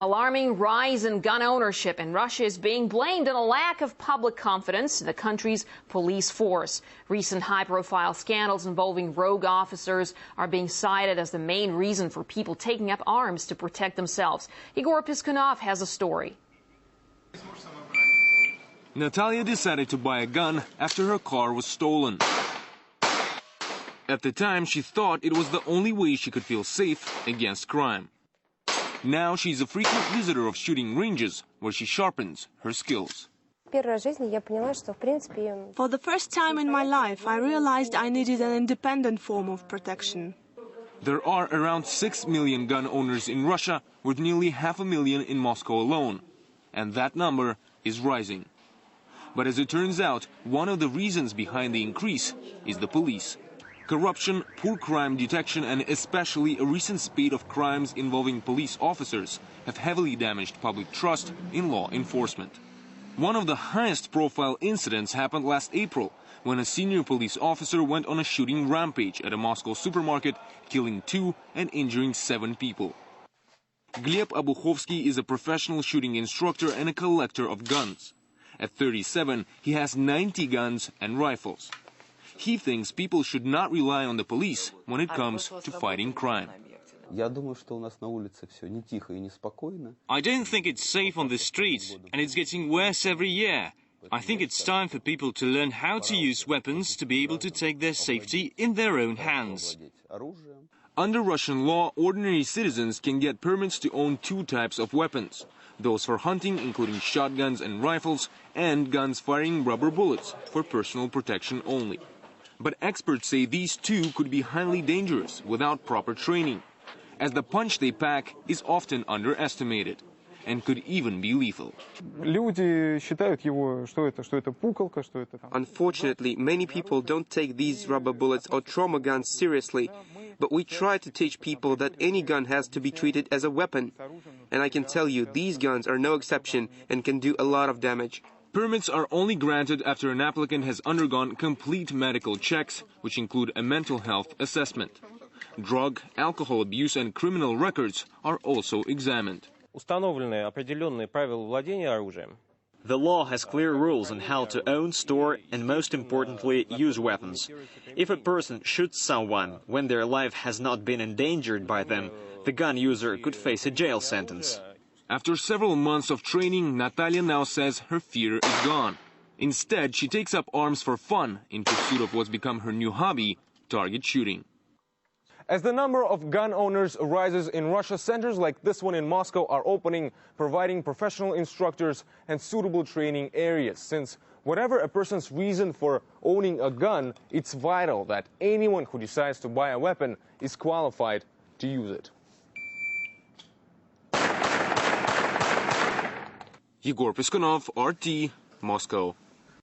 Alarming rise in gun ownership in Russia is being blamed on a lack of public confidence in the country's police force. Recent high-profile scandals involving rogue officers are being cited as the main reason for people taking up arms to protect themselves. Igor Piskunov has a story. Natalia decided to buy a gun after her car was stolen. At the time, she thought it was the only way she could feel safe against crime. Now she's a frequent visitor of shooting ranges where she sharpens her skills. For the first time in my life, I realized I needed an independent form of protection. There are around 6 million gun owners in Russia, with nearly 500,000 in Moscow alone. And that number is rising. But as it turns out, one of the reasons behind the increase is the police. Corruption, poor crime detection, and especially a recent spate of crimes involving police officers have heavily damaged public trust in law enforcement. One of the highest profile incidents happened last April, when a senior police officer went on a shooting rampage at a Moscow supermarket, killing 2 and injuring 7 people. Gleb Obuchovsky is a professional shooting instructor and a collector of guns. At 37, he has 90 guns and rifles. He thinks people should not rely on the police when it comes to fighting crime. I don't think it's safe on the streets, and it's getting worse every year. I think it's time for people to learn how to use weapons to be able to take their safety in their own hands. Under Russian law, ordinary citizens can get permits to own 2 types of weapons. Those for hunting, including shotguns and rifles, and guns firing rubber bullets for personal protection only. But experts say these 2 could be highly dangerous without proper training, as the punch they pack is often underestimated and could even be lethal. Unfortunately, many people don't take these rubber bullets or trauma guns seriously, but we try to teach people that any gun has to be treated as a weapon. And I can tell you, these guns are no exception and can do a lot of damage. Permits are only granted after an applicant has undergone complete medical checks, which include a mental health assessment. Drug, alcohol abuse, and criminal records are also examined. The law has clear rules on how to own, store, and most importantly, use weapons. If a person shoots someone when their life has not been endangered by them, the gun user could face a jail sentence. After several months of training, Natalia now says her fear is gone. Instead, she takes up arms for fun in pursuit of what's become her new hobby, target shooting. As the number of gun owners rises in Russia, centers like this one in Moscow are opening, providing professional instructors and suitable training areas. Since whatever a person's reason for owning a gun, it's vital that anyone who decides to buy a weapon is qualified to use it. Igor Piskunov, RT, Moscow.